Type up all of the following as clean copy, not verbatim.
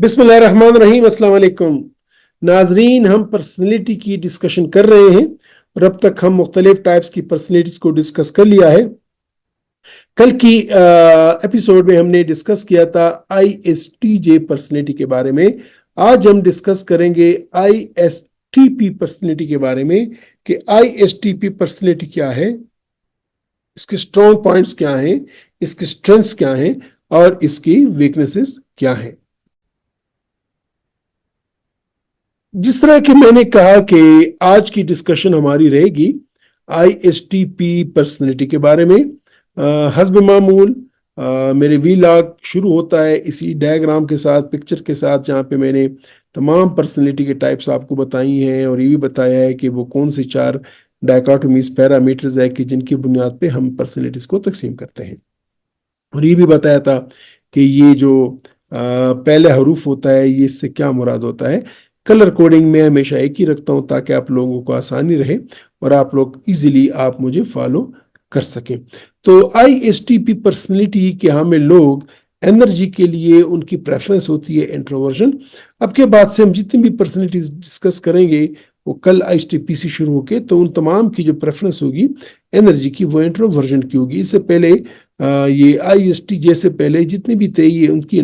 बिस्मिल्लाहिर्रहमानिर्रहीम। अस्सलाम वालेकुम नाजरीन, हम पर्सनैलिटी की डिस्कशन कर रहे हैं और अब तक हम मुख्तलिफ टाइप्स की पर्सनैलिटीज को डिस्कस कर लिया है। कल की एपिसोड में हमने डिस्कस किया था ISTJ पर्सनैलिटी के बारे में। आज हम डिस्कस करेंगे ISTP पर्सनैलिटी के बारे में कि ISTP पर्सनैलिटी क्या है, इसके स्ट्रॉन्ग पॉइंट्स क्या हैं, इसके स्ट्रेंथ्स क्या हैं और इसकी वीकनेसेस क्या हैं। जिस तरह कि मैंने कहा कि आज की डिस्कशन हमारी रहेगी ISTP पर्सनैलिटी के बारे में। हस्ब मामूल मेरे वीलॉग शुरू होता है इसी डायग्राम के साथ, पिक्चर के साथ, जहाँ पे मैंने तमाम पर्सनैलिटी के टाइप्स आपको बताई हैं और ये भी बताया है कि वो कौन सी 4 डायकोटोमीज पैरामीटर्स है कि जिनकी बुनियाद पे हम पर्सनैलिटीज को तकसीम करते हैं। और ये भी बताया था कि ये जो पहले हरूफ होता है ये इससे क्या मुराद होता है। कलर कोडिंग में हमेशा एक ही रखता हूँ ताकि आप लोगों को आसानी रहे और आप लोग इजीली आप मुझे फॉलो कर सकें। तो ISTP पर्सनैलिटी के हमें लोग एनर्जी के लिए उनकी प्रेफरेंस होती है इंट्रोवर्जन। अब के बाद से हम जितनी भी पर्सनैलिटीज डिस्कस करेंगे वो कल ISTP से शुरू होके, तो उन तमाम की जो प्रेफरेंस होगी एनर्जी की वो इंट्रोवर्जन की होगी। इससे पहले ये ISTJ से पहले जितने भी थे ये उनकी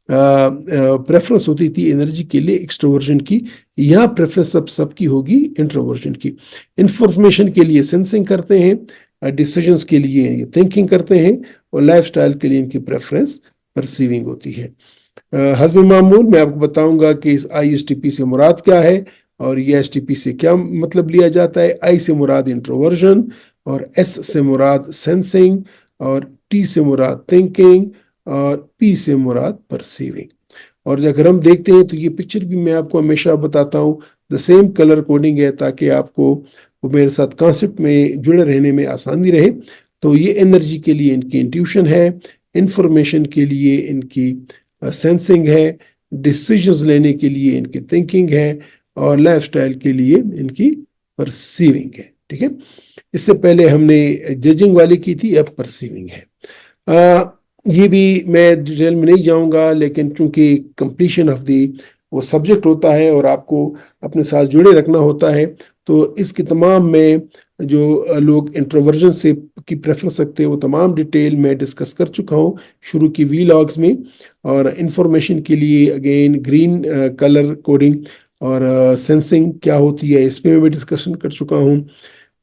प्रेफरेंस होती थी एनर्जी के लिए एक्सट्रोवर्जन की। यहाँ प्रेफरेंस सबकी होगी इंट्रोवर्जन की। इंफॉर्मेशन के लिए सेंसिंग करते हैं, डिसीजंस के लिए ये थिंकिंग करते हैं और लाइफस्टाइल के लिए इनकी प्रेफरेंस परसीविंग होती है। हस्ब मामूल मैं आपको बताऊंगा कि इस ISTP से मुराद क्या है और ये STP से क्या मतलब लिया जाता है। I से मुराद इंट्रोवर्जन और S से मुराद सेंसिंग और T से मुराद थिंकिंग और P से मुराद परसीविंग। और अगर हम देखते हैं तो ये पिक्चर भी मैं आपको हमेशा बताता हूँ, द सेम कलर कोडिंग है ताकि आपको वो मेरे साथ कॉन्सेप्ट में जुड़े रहने में आसानी रहे। तो ये एनर्जी के लिए इनकी इंट्यूशन है, इंफॉर्मेशन के लिए इनकी सेंसिंग है, डिसीजंस लेने के लिए इनकी थिंकिंग है और लाइफस्टाइल के लिए इनकी परसीविंग है। ठीक है, इससे पहले हमने जजिंग वाली की थी, अब परसीविंग है। ये भी मैं डिटेल में नहीं जाऊंगा, लेकिन चूंकि कंप्लीशन ऑफ दी वो सब्जेक्ट होता है और आपको अपने साथ जुड़े रखना होता है, तो इसके तमाम में जो लोग इंट्रोवर्जन से की प्रेफरेंस रखते हैं वो तमाम डिटेल में डिस्कस कर चुका हूँ शुरू की वीलॉग्स में। और इंफॉर्मेशन के लिए अगेन ग्रीन कलर कोडिंग और सेंसिंग क्या होती है इस पे मैं भी डिस्कशन कर चुका हूँ।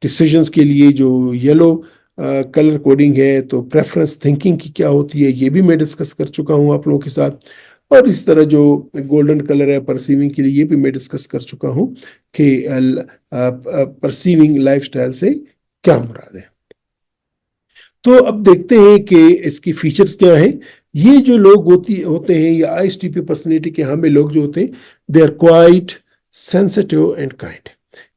डिसीजंस के लिए जो येलो कलर कोडिंग है, तो प्रेफरेंस थिंकिंग की क्या होती है ये भी मैं डिस्कस कर चुका हूँ आप लोगों के साथ। और इस तरह जो गोल्डन कलर है परसीविंग के लिए ये भी मैं डिस्कस कर चुका हूँ कि परसीविंग लाइफस्टाइल से क्या मुराद है। तो अब देखते हैं कि इसकी फीचर्स क्या हैं। ये जो लोग होते हैं या ISTP पर्सनैलिटी के हमें लोग जो होते हैं they are quite sensitive and kind.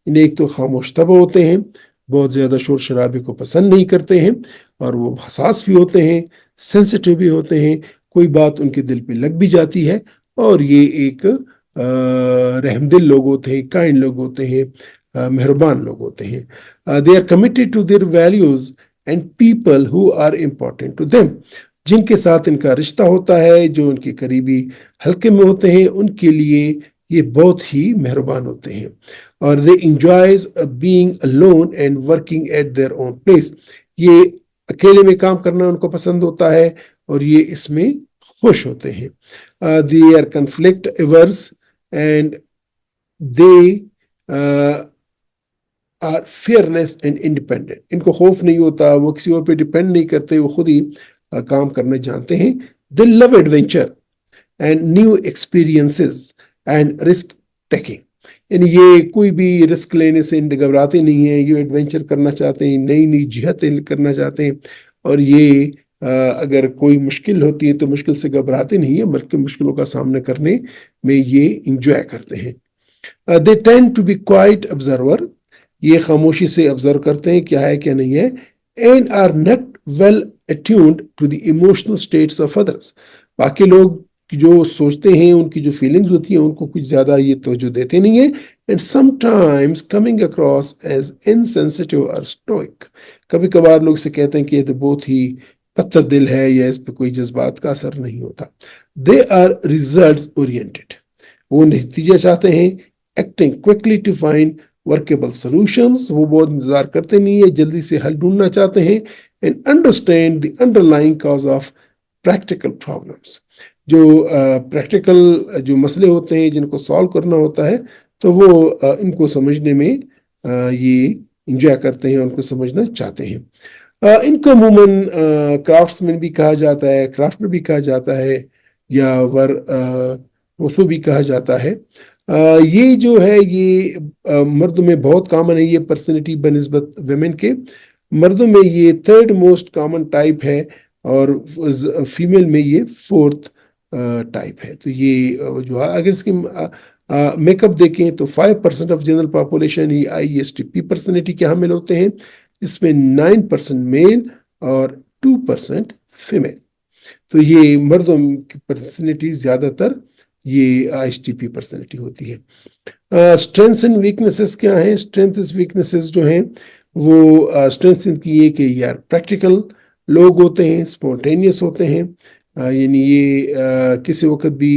इन्हें एक तो खामोश तब होते हैं, बहुत ज़्यादा शोर शराबे को पसंद नहीं करते हैं और वो हसास भी होते हैं, सेंसिटिव भी होते हैं, कोई बात उनके दिल पे लग भी जाती है। और ये एक रहमदिल लोग होते हैं, काइंड लोग होते हैं, मेहरबान लोग होते हैं। They are committed to their values and people who are important to them. जिनके साथ इनका रिश्ता होता है, जो उनके करीबी हल्के में होते हैं, उनके लिए ये बहुत ही मेहरबान होते हैं। और they enjoys being alone and working at their own place. ये अकेले में काम करना उनको पसंद होता है और ये इसमें खुश होते हैं। They are conflict averse and they are fearless and independent. इनको खौफ नहीं होता, वो किसी और पे डिपेंड नहीं करते, वो खुद ही काम करने जानते हैं। दे love adventure and new experiences and risk taking. यानी ये कोई भी रिस्क लेने से घबराते नहीं हैं, ये एडवेंचर करना चाहते हैं, नई नई जिहतें करना चाहते हैं। और ये अगर कोई मुश्किल होती है तो मुश्किल से घबराते नहीं है, बल्कि मुश्किलों का सामना करने में ये इंजॉय करते हैं। They tend to be quite observer. ये खामोशी से ऑब्जर्व करते हैं क्या है क्या नहीं है। And are not well attuned to the emotional states of others. बाकी लोग जो सोचते हैं, उनकी जो फीलिंग्स होती हैं, उनको कुछ ज्यादा ये तवज्जो देते नहीं है। And sometimes coming across as insensitive और स्टोइक। कभी कभार लोग इसे कहते हैं कि ये तो बहुत ही پتھر دل ہے یا اس پہ کوئی جذبات کا اثر نہیں ہوتا. They are results oriented. وہ نتیجہ چاہتے ہیں. Acting quickly to find workable solutions. وہ بہت انتظار کرتے نہیں ہے, جلدی سے حل ڈھونڈنا چاہتے ہیں. And understand the under lying cause of practical problems. جو پریکٹیکل جو مسئلے ہوتے ہیں جن کو سالو کرنا ہوتا ہے, تو وہ ان کو سمجھنے میں یہ انجوائے کرتے ہیں, ان کو سمجھنا چاہتے ہیں. ان کو عموماً کرافٹس مین بھی کہا جاتا ہے, کرافٹر بھی کہا جاتا ہے, یا وسو بھی کہا جاتا ہے. یہ جو ہے یہ مردوں میں بہت کامن ہے یہ پرسنالٹی بنسبت ویمن کے. مردوں میں یہ تھرڈ موسٹ کامن ٹائپ ہے, اور فیمیل میں یہ فورتھ ٹائپ ہے. تو یہ جو ہے اگر اس کی میک اپ دیکھیں تو 5% of general population he ISTP personality کے حامل ہوتے ہیں. اس میں 9% میل اور 2% فیمیل. تو یہ مردوں کی پرسنالٹی زیادہ تر یہ ISTP پرسنالٹی ہوتی ہے. اسٹرینتھس اینڈ ویکنیسز کیا ہیں؟ اسٹرینتھس ویکنیسز جو ہیں وہ اسٹرینتھس ان کی یہ کہ یار پریکٹیکل لوگ ہوتے ہیں, اسپونٹینیس ہوتے ہیں, یعنی یہ کسی وقت بھی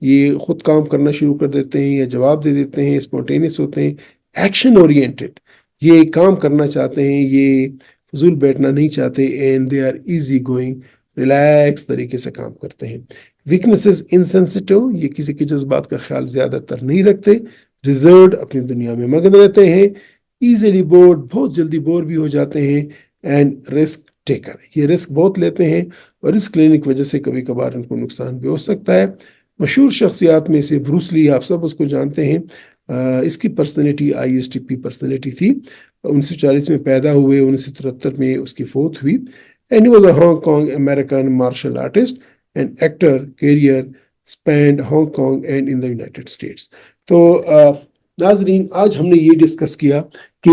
یہ خود کام کرنا شروع کر دیتے ہیں یا جواب دے دیتے ہیں, اسپونٹینیس ہوتے ہیں. ایکشن اورینٹڈ, یہ کام کرنا چاہتے ہیں, یہ فضول بیٹھنا نہیں چاہتے. And they are easy going, relax طریقے سے کام کرتے ہیں. ویکنیسز انسینسٹیو, یہ کسی کے جذبات کا خیال زیادہ تر نہیں رکھتے. ریزروڈ, اپنی دنیا میں مگن رہتے ہیں. ایزیلی بورڈ, بہت جلدی بور بھی ہو جاتے ہیں. اینڈ رسک ٹیکر, یہ رسک بہت لیتے ہیں, اور رسک لینے کی وجہ سے کبھی کبھار ان کو نقصان بھی ہو سکتا ہے. مشہور شخصیات میں سے بروس لی, آپ سب اس کو جانتے ہیں. اس کی پرسنالٹی ISTP پرسنالٹی تھی. 1940 میں پیدا ہوئے, 1973 میں اس کی فوت ہوئی. And he was a Hong Kong American martial artist and actor. Career spend Hong Kong and in the United States. تو ناظرین, آج ہم نے یہ ڈسکس کیا کہ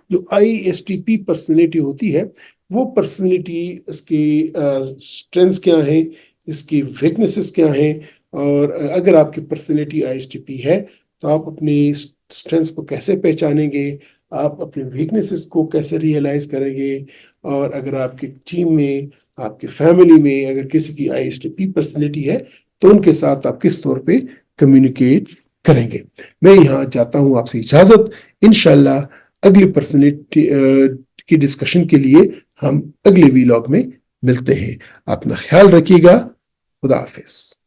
جو ISTP پرسنالٹی ہوتی ہے وہ پرسنالٹی, اس کی اسٹرینتھس کیا ہیں, اس کی ویکنیسز کیا ہیں, اور اگر آپ کی پرسنالٹی ISTP ہے تو آپ اپنی اسٹرینتھس کو کیسے پہچانیں گے, آپ اپنی ویکنیسز کو کیسے ریئلائز کریں گے, اور اگر آپ کی ٹیم میں, آپ کی فیملی میں اگر کسی کی ISTP پرسنالٹی ہے تو ان کے ساتھ آپ کس طور پہ کمیونیکیٹ کریں گے. میں یہاں چاہتا ہوں آپ سے اجازت. انشاءاللہ اگلی پرسنالٹی کی ڈسکشن کے لیے ہم اگلے ویلاگ میں ملتے ہیں. اپنا خیال رکھیے گا. خدا حافظ.